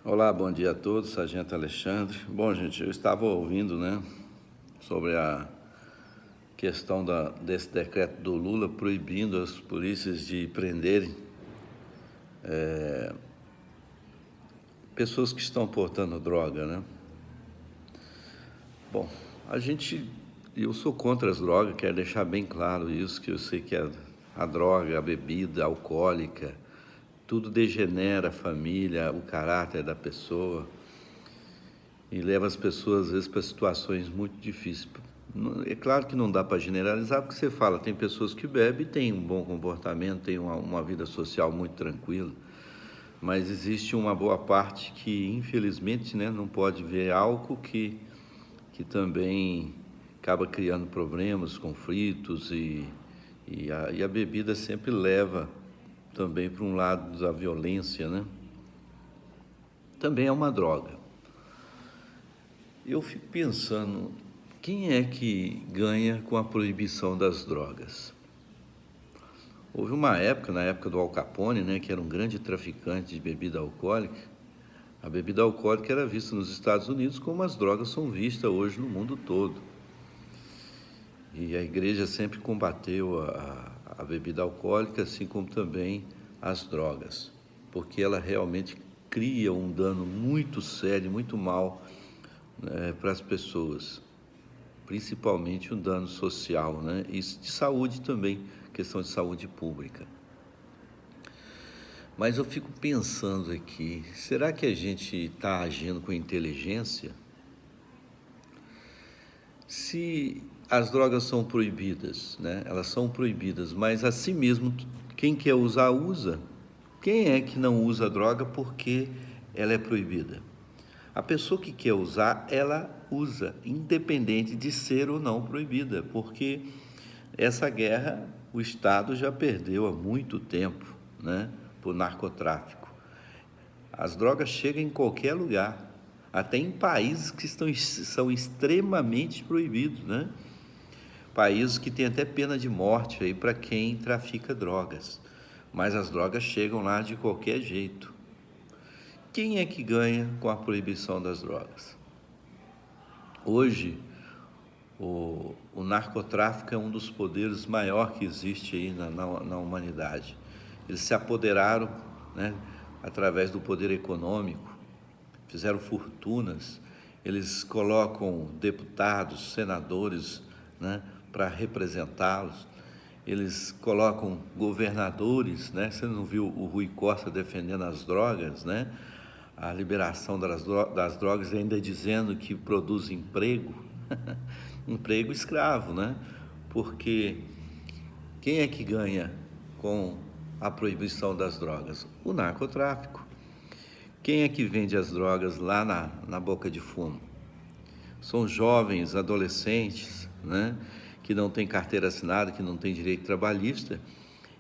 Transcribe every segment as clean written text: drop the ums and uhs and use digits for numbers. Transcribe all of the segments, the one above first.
Olá, bom dia a todos, Sargento Alexandre. Bom, gente, eu estava ouvindo, sobre a questão desse decreto do Lula proibindo as polícias de prenderem pessoas que estão portando droga, né? Bom, eu sou contra as drogas, quero deixar bem claro isso, que eu sei que a droga, a bebida alcoólica, tudo degenera a família, o caráter da pessoa e leva as pessoas, às vezes, para situações muito difíceis. É claro que não dá para generalizar, porque você fala, tem pessoas que bebem, têm um bom comportamento, têm uma vida social muito tranquila, mas existe uma boa parte que, infelizmente, não pode ver álcool que também acaba criando problemas, conflitos e a bebida sempre leva também para um lado da violência, né? Também é uma droga. Eu fico pensando, quem é que ganha com a proibição das drogas? Houve uma época, na época do Al Capone, que era um grande traficante de bebida alcoólica. A bebida alcoólica era vista nos Estados Unidos como as drogas são vistas hoje no mundo todo. E a igreja sempre combateu a bebida alcoólica, assim como também as drogas, porque ela realmente cria um dano muito sério, muito mal, para as pessoas, principalmente um dano social, e de saúde também, questão de saúde pública. Mas eu fico pensando aqui, será que a gente está agindo com inteligência? Se as drogas são proibidas, elas são proibidas, mas assim mesmo, quem quer usar, usa. Quem é que não usa droga porque ela é proibida? A pessoa que quer usar, ela usa, independente de ser ou não proibida, porque essa guerra o Estado já perdeu há muito tempo, por narcotráfico. As drogas chegam em qualquer lugar, até em países que são extremamente proibidos, Países que têm até pena de morte aí para quem trafica drogas, mas as drogas chegam lá de qualquer jeito. Quem é que ganha com a proibição das drogas? Hoje, o narcotráfico é um dos poderes maiores que existe aí na humanidade. Eles se apoderaram, através do poder econômico, fizeram fortunas, eles colocam deputados, senadores, para representá-los, eles colocam governadores, Você não viu o Rui Costa defendendo as drogas, A liberação das drogas, ainda dizendo que produz emprego, emprego escravo, Porque quem é que ganha com a proibição das drogas? O narcotráfico. Quem é que vende as drogas lá na boca de fumo? São jovens, adolescentes, que não têm carteira assinada, que não têm direito trabalhista,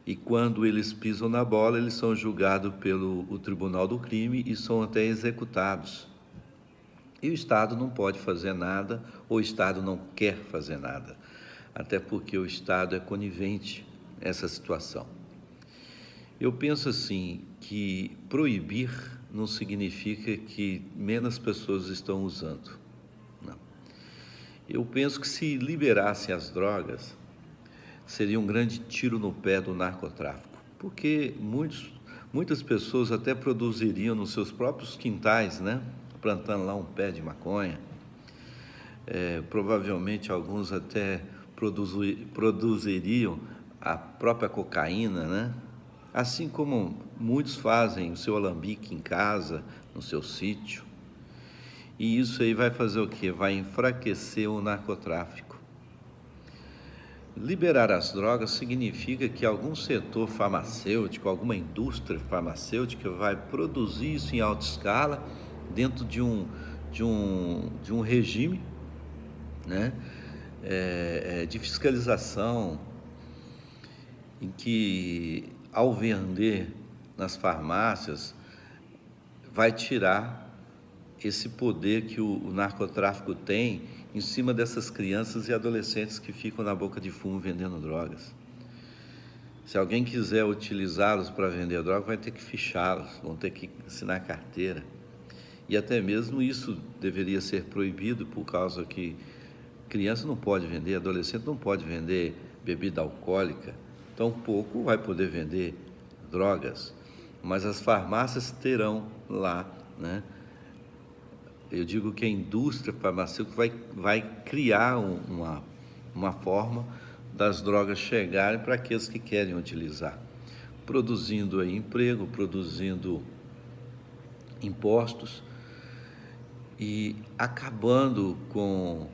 e quando eles pisam na bola, eles são julgados pelo Tribunal do Crime e são até executados. E o Estado não pode fazer nada, ou o Estado não quer fazer nada, até porque o Estado é conivente nessa situação. Eu penso assim, que proibir não significa que menos pessoas estão usando. Não. Eu penso que se liberassem as drogas, seria um grande tiro no pé do narcotráfico, porque muitas pessoas até produziriam nos seus próprios quintais, plantando lá um pé de maconha. Provavelmente alguns até produziriam a própria cocaína, Assim como muitos fazem o seu alambique em casa, no seu sítio. E isso aí vai fazer o quê? Vai enfraquecer o narcotráfico. Liberar as drogas significa que algum setor farmacêutico, alguma indústria farmacêutica vai produzir isso em alta escala, dentro de um regime, de fiscalização, em que, ao vender nas farmácias, vai tirar esse poder que o narcotráfico tem em cima dessas crianças e adolescentes que ficam na boca de fumo vendendo drogas. Se alguém quiser utilizá-los para vender droga, vai ter que fichá-los, vão ter que assinar carteira. E até mesmo isso deveria ser proibido, por causa que criança não pode vender, adolescente não pode vender bebida alcoólica, tampouco vai poder vender drogas, mas as farmácias terão lá, né? Eu digo que a indústria farmacêutica vai criar uma forma das drogas chegarem para aqueles que querem utilizar, produzindo aí emprego, produzindo impostos e acabando com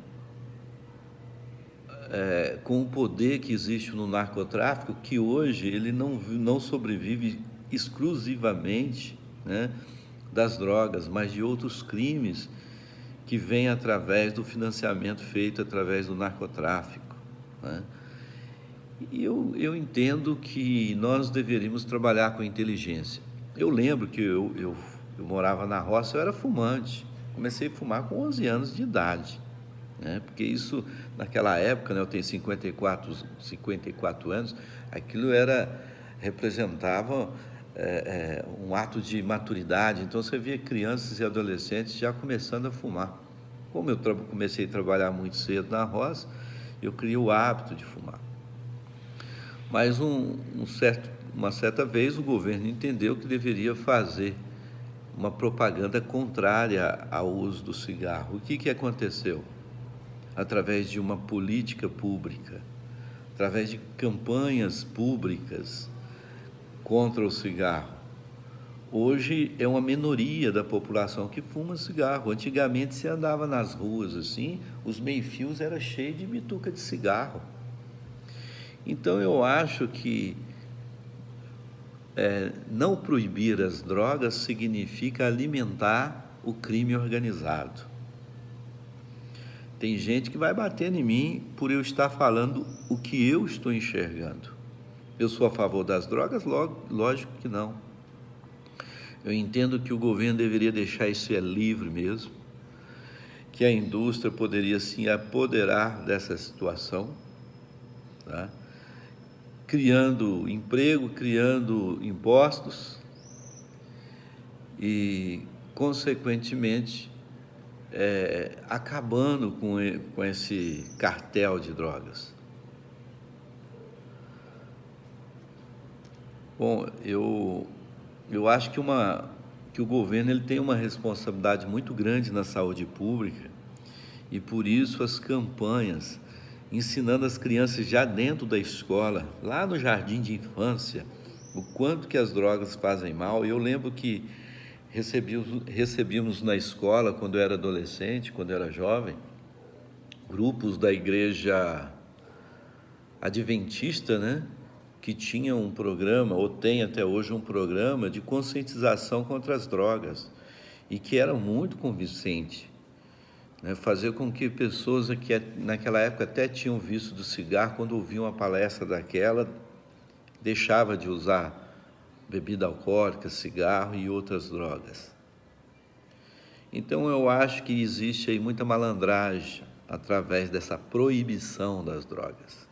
o poder que existe no narcotráfico, que hoje ele não sobrevive exclusivamente, né, das drogas, mas de outros crimes que vêm através do financiamento feito através do narcotráfico, né? E eu entendo que nós deveríamos trabalhar com inteligência. Eu lembro que eu morava na roça, eu era fumante. Comecei a fumar com 11 anos de idade, né? Porque isso, naquela época, né, eu tenho 54 anos, aquilo representava um ato de maturidade. Então, você via crianças e adolescentes já começando a fumar. Como eu comecei a trabalhar muito cedo na roça, eu criei o hábito de fumar. Mas uma certa vez o governo entendeu que deveria fazer uma propaganda contrária ao uso do cigarro. O que aconteceu? Através de uma política pública, através de campanhas públicas contra o cigarro. Hoje é uma minoria da população que fuma cigarro. Antigamente você andava nas ruas assim, os meio-fios eram cheios de bituca de cigarro. Então eu acho que não proibir as drogas significa alimentar o crime organizado. Tem gente que vai bater em mim por eu estar falando o que eu estou enxergando. Eu sou a favor das drogas? Lógico que não. Eu entendo que o governo deveria deixar isso livre mesmo, que a indústria poderia sim apoderar dessa situação, tá? Criando emprego, criando impostos e, consequentemente, acabando com esse cartel de drogas. Bom, eu acho que o governo ele tem uma responsabilidade muito grande na saúde pública e, por isso, as campanhas ensinando as crianças já dentro da escola, lá no jardim de infância, o quanto que as drogas fazem mal. Eu lembro que recebíamos na escola, quando eu era adolescente, quando eu era jovem, grupos da igreja adventista, né, que tinham um programa, ou tem até hoje um programa de conscientização contra as drogas, e que era muito convincente, né, fazer com que pessoas que naquela época até tinham vício do cigarro, quando ouviam uma palestra daquela, deixava de usar bebida alcoólica, cigarro e outras drogas. Então eu acho que existe aí muita malandragem através dessa proibição das drogas.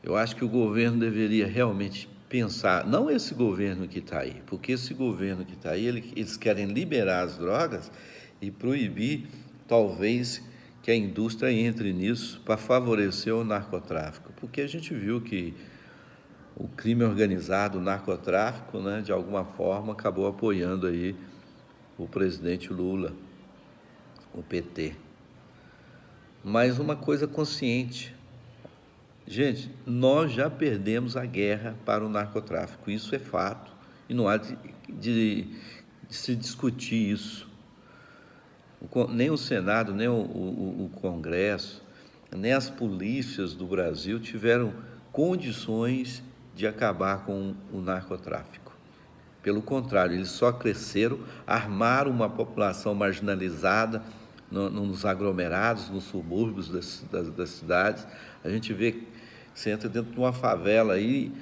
Eu acho que o governo deveria realmente pensar, não esse governo que está aí, porque esse governo que está aí, eles querem liberar as drogas e proibir, talvez, que a indústria entre nisso para favorecer o narcotráfico, porque a gente viu que o crime organizado, o narcotráfico, né, de alguma forma, acabou apoiando aí o presidente Lula, o PT. Mas uma coisa consciente, gente, nós já perdemos a guerra para o narcotráfico, isso é fato, e não há de se discutir isso. Nem o Senado, nem o Congresso, nem as polícias do Brasil tiveram condições de acabar com o narcotráfico. Pelo contrário, eles só cresceram, armaram uma população marginalizada nos aglomerados, nos subúrbios das cidades. A gente vê, você entra dentro de uma favela aí,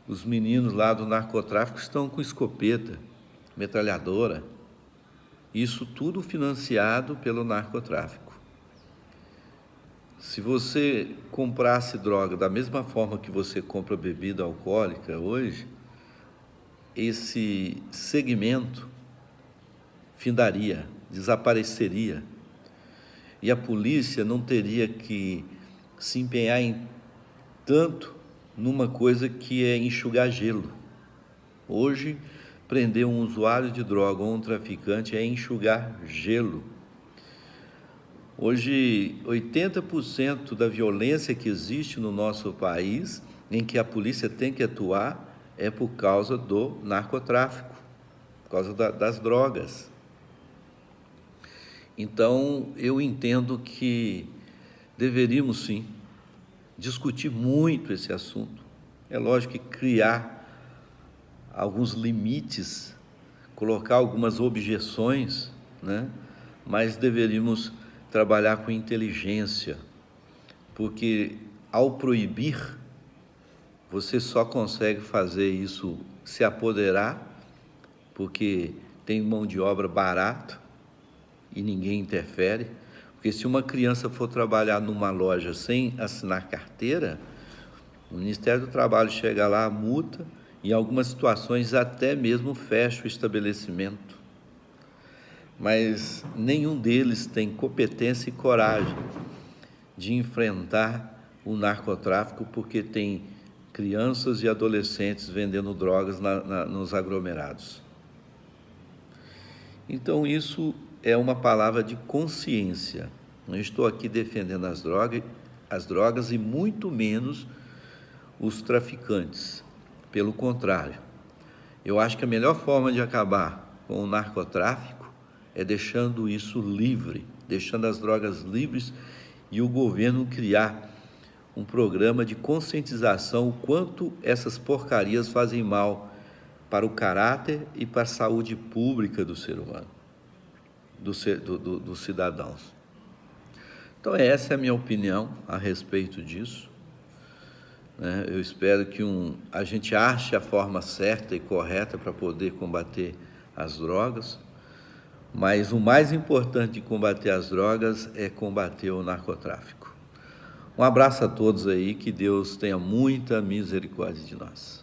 os meninos lá do narcotráfico estão com escopeta, metralhadora. Isso tudo financiado pelo narcotráfico. Se você comprasse droga da mesma forma que você compra bebida alcoólica hoje, esse segmento findaria, desapareceria. E a polícia não teria que se empenhar em tanto numa coisa que é enxugar gelo. Hoje, prender um usuário de droga ou um traficante é enxugar gelo. Hoje, 80% da violência que existe no nosso país, em que a polícia tem que atuar, é por causa do narcotráfico, por causa das drogas. Então, eu entendo que deveríamos, sim, discutir muito esse assunto. É lógico que criar alguns limites, colocar algumas objeções, né? Mas deveríamos trabalhar com inteligência, porque ao proibir, você só consegue fazer isso, se apoderar, porque tem mão de obra barata e ninguém interfere. Porque se uma criança for trabalhar numa loja sem assinar carteira, o Ministério do Trabalho chega lá, multa, em algumas situações até mesmo fecha o estabelecimento. Mas nenhum deles tem competência e coragem de enfrentar o narcotráfico, porque tem crianças e adolescentes vendendo drogas nos aglomerados. Então, isso é uma palavra de consciência. Não estou aqui defendendo as drogas e muito menos os traficantes. Pelo contrário, eu acho que a melhor forma de acabar com o narcotráfico é deixando isso livre, deixando as drogas livres, e o governo criar um programa de conscientização o quanto essas porcarias fazem mal para o caráter e para a saúde pública do ser humano, dos cidadãos. Então, essa é a minha opinião a respeito disso. Eu espero que a gente ache a forma certa e correta para poder combater as drogas, mas o mais importante de combater as drogas é combater o narcotráfico. Um abraço a todos aí, que Deus tenha muita misericórdia de nós.